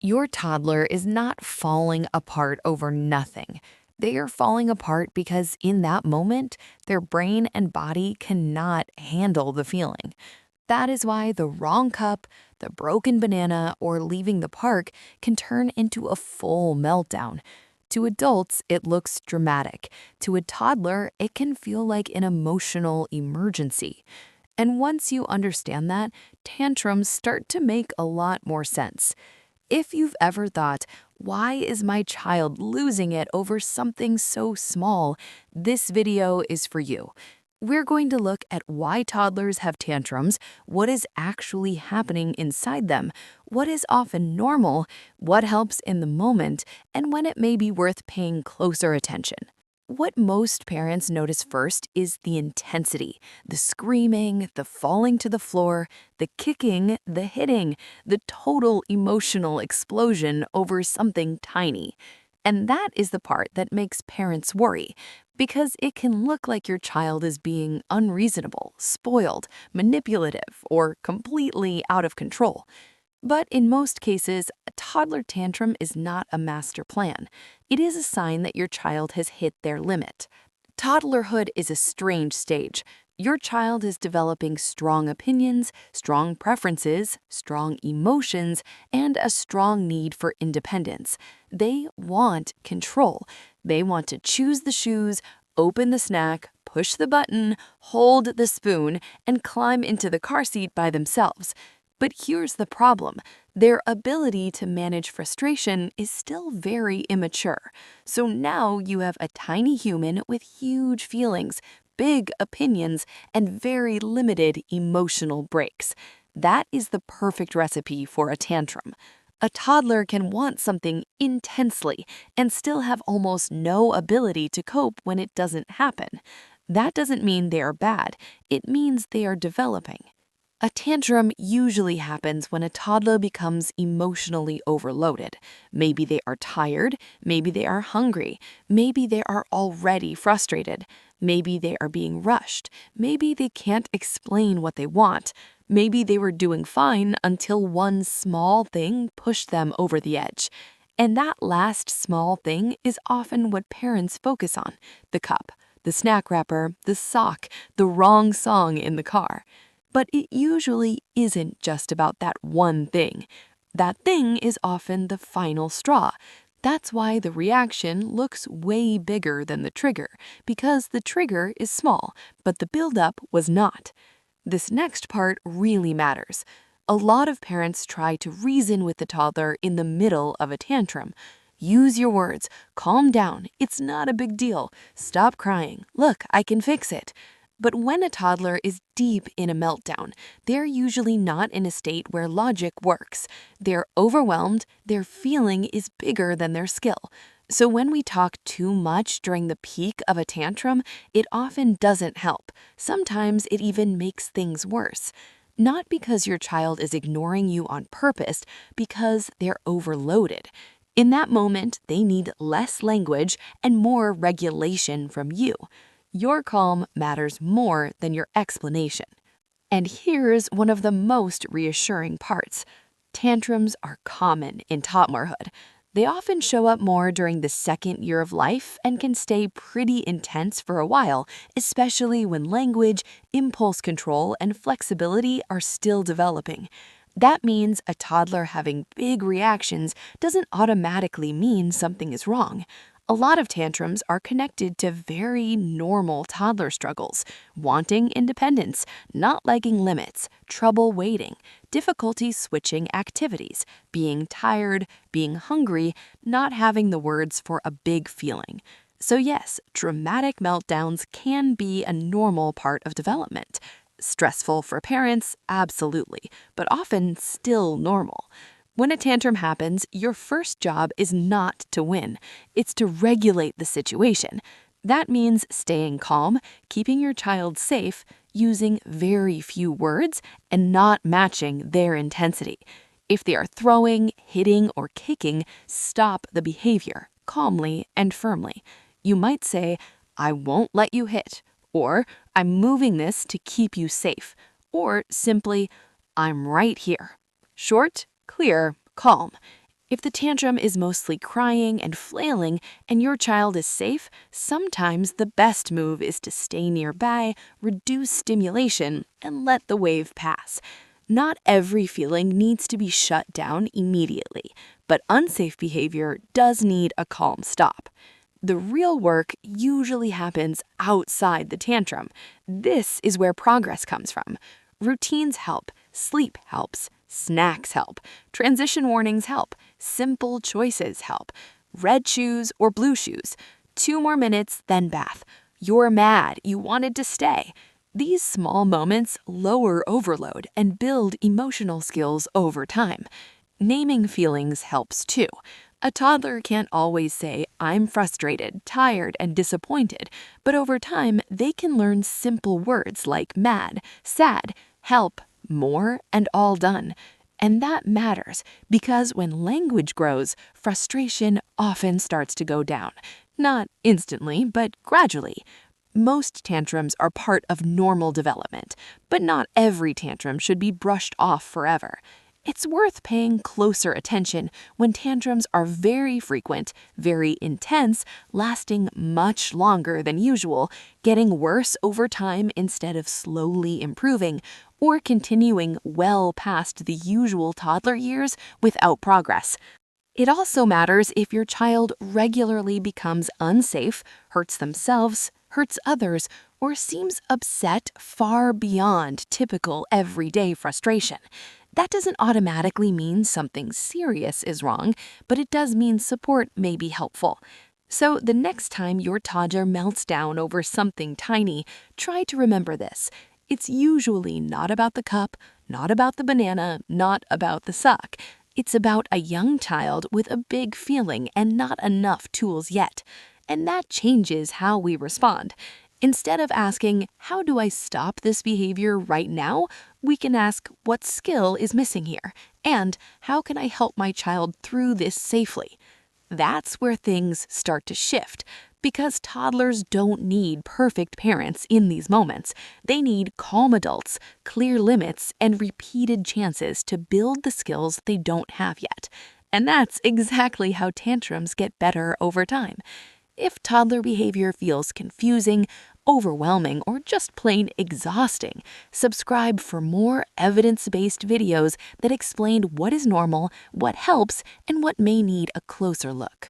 Your toddler is not falling apart over nothing. They are falling apart because in that moment, their brain and body cannot handle the feeling. That is why the wrong cup, the broken banana, or leaving the park can turn into a full meltdown. To adults, it looks dramatic. To a toddler, it can feel like an emotional emergency. And once you understand that, tantrums start to make a lot more sense. If you've ever thought, why is my child losing it over something so small? This video is for you. We're going to look at why toddlers have tantrums, what is actually happening inside them, what is often normal, what helps in the moment, and when it may be worth paying closer attention. What most parents notice first is the intensity, the screaming, the falling to the floor, the kicking, the hitting, the total emotional explosion over something tiny. And that is the part that makes parents worry, because it can look like your child is being unreasonable, spoiled, manipulative, or completely out of control. But in most cases, a toddler tantrum is not a master plan. It is a sign that your child has hit their limit. Toddlerhood is a strange stage. Your child is developing strong opinions, strong preferences, strong emotions, and a strong need for independence. They want control. They want to choose the shoes, open the snack, push the button, hold the spoon, and climb into the car seat by themselves. But here's the problem. Their ability to manage frustration is still very immature. So now you have a tiny human with huge feelings, big opinions, and very limited emotional breaks. That is the perfect recipe for a tantrum. A toddler can want something intensely and still have almost no ability to cope when it doesn't happen. That doesn't mean they are bad. It means they are developing. A tantrum usually happens when a toddler becomes emotionally overloaded. Maybe they are tired, maybe they are hungry, maybe they are already frustrated, maybe they are being rushed, maybe they can't explain what they want, maybe they were doing fine until one small thing pushed them over the edge. And that last small thing is often what parents focus on: the cup, the snack wrapper, the sock, the wrong song in the car. But it usually isn't just about that one thing. That thing is often the final straw. That's why the reaction looks way bigger than the trigger, because the trigger is small, but the buildup was not. This next part really matters. A lot of parents try to reason with the toddler in the middle of a tantrum. Use your words. Calm down. It's not a big deal. Stop crying. Look, I can fix it. But when a toddler is deep in a meltdown, they're usually not in a state where logic works. They're overwhelmed, their feeling is bigger than their skill. So when we talk too much during the peak of a tantrum, it often doesn't help. Sometimes it even makes things worse. Not because your child is ignoring you on purpose, because they're overloaded. In that moment, they need less language and more regulation from you. Your calm matters more than your explanation. And here's one of the most reassuring parts. Tantrums are common in toddlerhood. They often show up more during the second year of life and can stay pretty intense for a while, especially when language, impulse control, and flexibility are still developing. That means a toddler having big reactions doesn't automatically mean something is wrong. A lot of tantrums are connected to very normal toddler struggles: wanting independence, not liking limits, trouble waiting, difficulty switching activities, being tired, being hungry, not having the words for a big feeling. So yes, dramatic meltdowns can be a normal part of development. Stressful for parents, absolutely, but often still normal. When a tantrum happens, your first job is not to win. It's to regulate the situation. That means staying calm, keeping your child safe, using very few words, and not matching their intensity. If they are throwing, hitting, or kicking, stop the behavior calmly and firmly. You might say, "I won't let you hit," or "I'm moving this to keep you safe," or simply, "I'm right here." Short, clear, calm. If the tantrum is mostly crying and flailing and your child is safe, sometimes the best move is to stay nearby, reduce stimulation, and let the wave pass. Not every feeling needs to be shut down immediately, but unsafe behavior does need a calm stop. The real work usually happens outside the tantrum. This is where progress comes from. Routines help, sleep helps, snacks help, transition warnings help, simple choices help. Red shoes or blue shoes. 2 more minutes, then bath. You're mad, you wanted to stay. These small moments lower overload and build emotional skills over time. Naming feelings helps too. A toddler can't always say, "I'm frustrated, tired, and disappointed," but over time, they can learn simple words like mad, sad, help, more, and all done. And that matters because when language grows, frustration often starts to go down. Not instantly, but gradually. Most tantrums are part of normal development, but not every tantrum should be brushed off forever. It's worth paying closer attention when tantrums are very frequent, very intense, lasting much longer than usual, getting worse over time instead of slowly improving, or continuing well past the usual toddler years without progress. It also matters if your child regularly becomes unsafe, hurts themselves, hurts others, or seems upset far beyond typical everyday frustration. That doesn't automatically mean something serious is wrong, but it does mean support may be helpful. So the next time your toddler melts down over something tiny, try to remember this. It's usually not about the cup, not about the banana, not about the suck. It's about a young child with a big feeling and not enough tools yet. And that changes how we respond. Instead of asking, "How do I stop this behavior right now?" we can ask, "What skill is missing here?" And "How can I help my child through this safely?" That's where things start to shift, because toddlers don't need perfect parents in these moments. They need calm adults, clear limits, and repeated chances to build the skills they don't have yet. And that's exactly how tantrums get better over time. If toddler behavior feels confusing, overwhelming, or just plain exhausting, subscribe for more evidence-based videos that explain what is normal, what helps, and what may need a closer look.